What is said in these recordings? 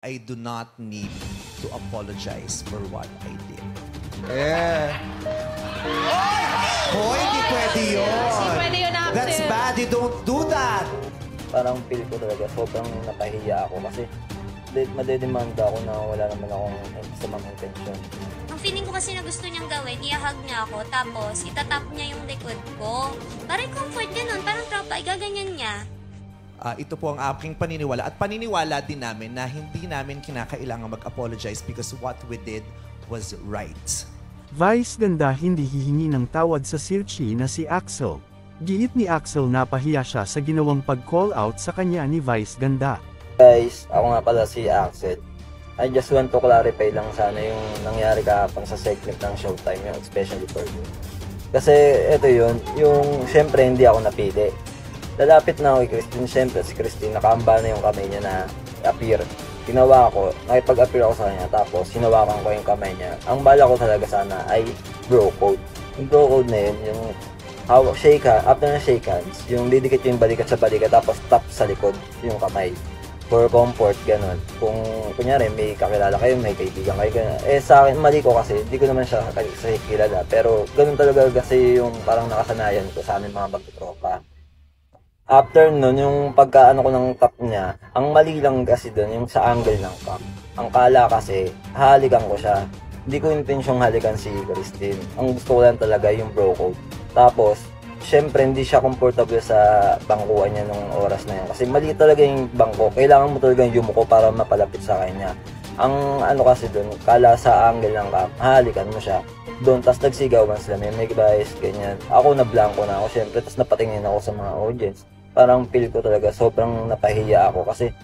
I do not need to apologize for what I did. Yeah. Hoy, hindi pwede yun. Hindi pwede yun, Axel. That's bad. You don't do that. Parang feel ko talaga sobrang napahiya ako kasi madedemanda ako na wala naman akong masamang intention. Ang feeling ko kasi na gusto niyang gawin, i-hug niya ako, tapos itatap niya yung likod ko. Parang comfort ganun, parang tropa, igaganyan niya. Ito po ang aking paniniwala. At paniniwala din namin na hindi namin kinakailangan mag-apologize because what we did was right. Vice ganda hindi hihingi ng tawad sa Sirchi na si Axel. Giit ni Axel napahiya siya sa ginawang pag-call out sa kanya ni Vice ganda. Guys, ako nga pala si Axel. I just want to clarify lang sana yung nangyari kahapon sa segment ng Showtime, yung especially for you. Kasi ito yun, yung syempre hindi ako napili. Lalapit na ako kay Christine, syempre si Christine, nakaamba na yung kamay niya na appear. Ginawa ko, nakipag-appear ako sa kanya, tapos hinawakan ko yung kamay niya. Ang bala ko talaga sana ay bro code. Yung bro code na yun, yung shake hand, after na shake hands, yung didikit yung balikat sa balikat, tapos tap sa likod yung kamay. For comfort, ganun. Kung kunyari may kakilala kayo, may kaibigan kayo, ganun. Eh sa akin, mali ko kasi, hindi ko naman siya kilala. Pero ganun talaga kasi yung parang nakasanayan ko sa aming mga magtutropa. After nun, yung pagkaano ko ng tap niya, ang mali lang kasi dun, yung sa angle ng cup. Ang kala kasi, halikan ko siya. Hindi ko intensyong halikan si Christine. Ang gusto ko lang talaga yung bro code. Tapos, syempre hindi siya comfortable sa bangkuan niya nung oras na yun. Kasi mali talaga yung bangko. Kailangan mo talaga yung yumuko para mapalapit sa kanya. Ang ano kasi dun, kala sa angle ng cup, halikan mo siya. Doon, tas nagsigawan sila, may guys, ganyan. Ako na blanco na ako, syempre, tas napatingin ako sa mga audience. Parang feel ko talaga, sobrang napahiya ako kasi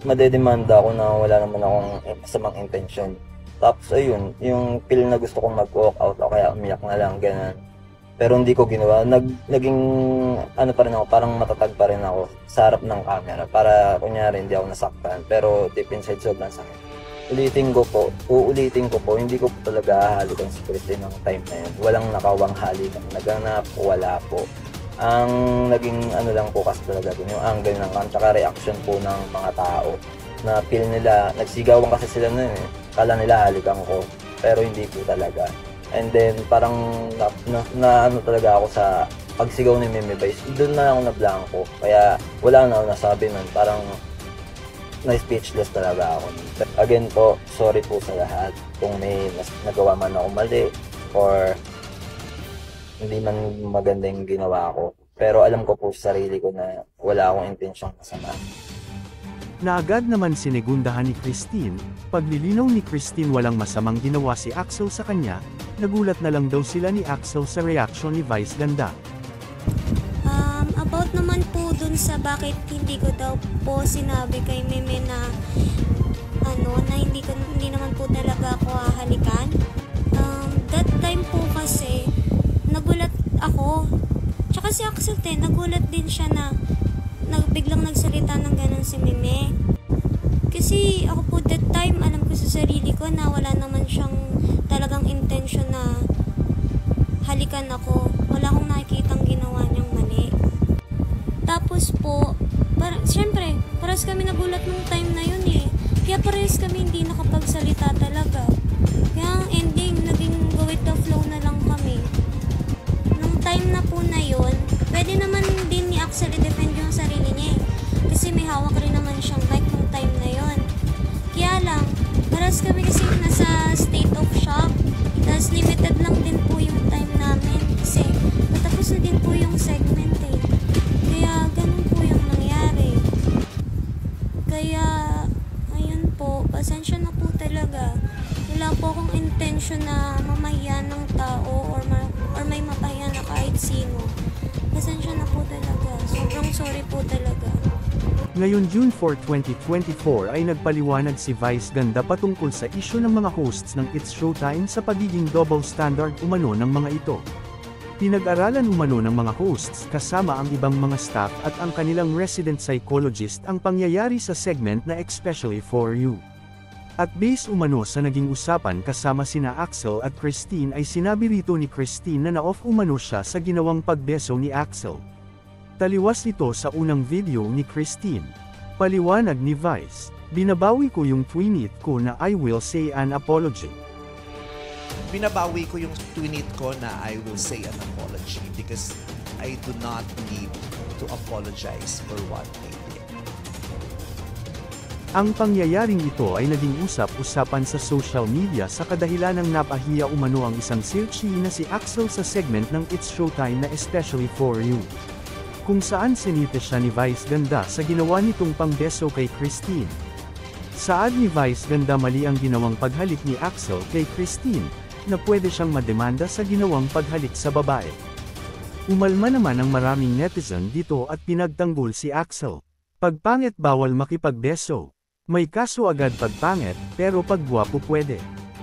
madedemanda ako na wala naman akong masamang intention. Tapos ayun, yung feel na gusto kong mag-walk out o kaya umiyak na lang, ganun. Pero hindi ko ginawa, naging ano pa rin ako, parang matatag pa rin ako sa harap ng camera para kunyari hindi ako nasaktan. Pero deep inside sobrang sakit. Uulitin ko po, hindi ko po talaga hahalikan si Christine ng time na yun. Walang nakawang halikan, naganap, wala po. Ang naging ano lang po kasi talaga dun, yung angle ng cam, tsaka reaction po ng mga tao. Na feel nila, nagsigawan kasi sila nun eh. Kala nila halikan ko, pero hindi po talaga. And then parang na ano talaga ako sa pagsigaw ni Meme Vice, doon na ako na blanco. Kaya wala na ako nasabi nun, parang na-speechless talaga ako. Again po, sorry po sa lahat kung may nagawa man ako mali or hindi man maganda yung ginawa ko. Pero alam ko po sa sarili ko na wala akong intensyong masama. Naagad naman sinegundahan ni Christine, paglilinaw ni Christine walang masamang ginawa si Axel sa kanya, nagulat na lang daw sila ni Axel sa reaction ni Vice ganda. About naman po dun sa bakit hindi ko daw po sinabi kay Meme na na hindi naman po talaga ako hahalikan. That time po kasi nagulat ako. Tsaka si Axel nagulat din siya na biglang nagsalita ng ganun si Meme. Kasi ako po that time, alam ko sa sarili ko na wala naman siyang talagang intention na halikan ako. Wala akong nakikitang ginawa niyang mali. Tapos po, syempre, parehas kami nagulat nung time na yun eh. Kaya parehas kami hindi nakapagsalita talaga. Kaya ang ending, naging go with the flow na lang kami. Nung time na po na yun, pwede naman din ni Axel i-defend yung sarili niya eh. Kasi may hawak rin naman siyang mic nung time na yun. Kaya lang, parehas kami kasi nasa state of shock. Tapos limited lang din po yung time namin. Kasi matapos na din po yung segment eh. Kaya ganun po yung nangyari. Kaya, ayun po, pasensya na po talaga. Wala po akong intention na mamahiya ng tao or may mapahiya na kahit sino. Pasensya na po talaga. Sobrang sorry po talaga. Ngayon June 4, 2024 ay nagpaliwanag si Vice ganda patungkol sa isyu ng mga hosts ng It's Showtime sa pagiging double standard umano ng mga ito. Pinag-aralan umano ng mga hosts kasama ang ibang mga staff at ang kanilang resident psychologist ang pangyayari sa segment na Especially For You. At base umano sa naging usapan kasama sina Axel at Christine ay sinabi rito ni Christine na na-off umano siya sa ginawang pagbeso ni Axel. Taliwas ito sa unang video ni Christine. Paliwanag ni Vice. Binabawi ko yung tweet ko na I will say an apology. Binabawi ko yung tweet ko na I will say an apology because I do not need to apologize for what I did. Ang pangyayaring ito ay naging usap-usapan sa social media sa kadahilan ng napahiya umano ang isang Sirchi na si Axel sa segment ng It's Showtime na Especially For You, kung saan sinite siya ni Vice Ganda sa ginawa nitong pangbeso kay Christine. Saad ni Vice Ganda mali ang ginawang paghalik ni Axel kay Christine, na pwede siyang mademanda sa ginawang paghalik sa babae. Umalma naman ang maraming netizen dito at pinagtanggol si Axel. Pagpangit bawal makipagbeso. May kaso agad pagpangit, pero pagguwapo pwede.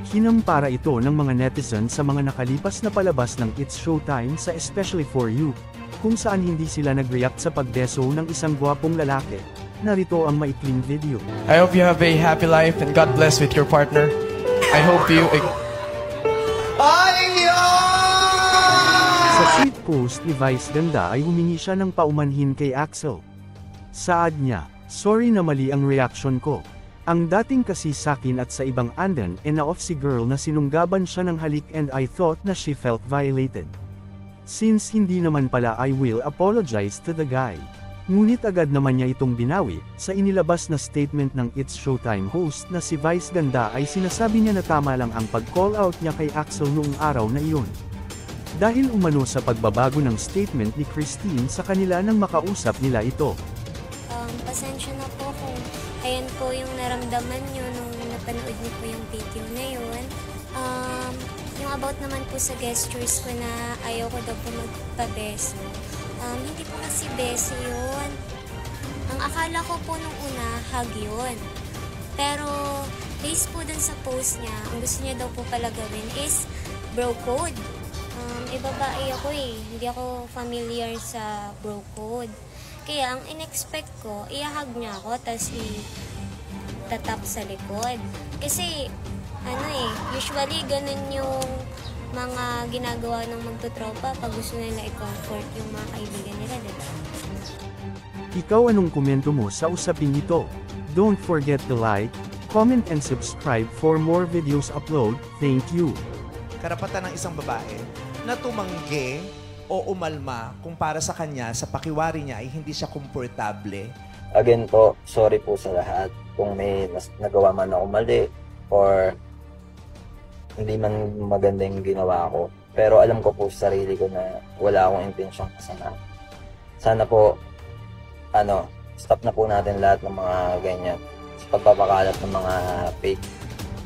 Hinampara ito ng mga netizen sa mga nakalipas na palabas ng It's Showtime sa Especially For You, kung saan hindi sila nag-react sa pagbeso ng isang gwapong lalaki. Narito ang maikling video. I hope you have a happy life and God bless with your partner. I hope you... Sa tweet post ni Vice Ganda ay humingi siya ng paumanhin kay Axel. Saad niya, "Sorry na mali ang reaction ko. Ang dating kasi sakin at sa ibang andan na off si girl na sinunggaban siya ng halik and I thought na she felt violated. Since hindi naman pala I will apologize to the guy." Ngunit agad naman niya itong binawi, sa inilabas na statement ng It's Showtime host na si Vice Ganda ay sinasabi niya na tama lang ang pag-call out niya kay Axel noong araw na iyon. Dahil umano sa pagbabago ng statement ni Christine sa kanila nang makausap nila ito. Pasensya na po kung ayan po yung naramdaman nyo nung napanood niyo po yung video na yun. Yung about naman po sa gestures ko na ayaw ko daw po magpabeso. Hindi po kasi beso yun. Ang akala ko po nung una, hug yun. Pero, based po dun sa post niya, ang gusto niya daw po pala gawin is bro code. Babae ako hindi ako familiar sa bro code. Kaya, ang in-expect ko, i-hug niya ako, tapos i-tatap sa likod. Kasi, usually ganun yung mga ginagawa ng magtutropa pag gusto nila i-comfort yung mga kaibigan nila, diba? Ikaw anong komento mo sa usaping ito? Don't forget to like, comment and subscribe for more videos upload. Thank you. Karapatan ng isang babae na tumanggi o umalma kung para sa kanya, sa pakiwari niya ay hindi siya komportable. Again po, sorry po sa lahat kung may nagawa man ako mali or hindi man maganda yung ginawa ko. Pero alam ko po sa sarili ko na wala akong intensyong kasama. Sana po, stop na po natin lahat ng mga ganyan. Sa pagpapakalat ng mga fake,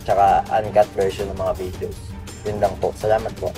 tsaka uncut version ng mga videos. Yun lang po. Salamat po.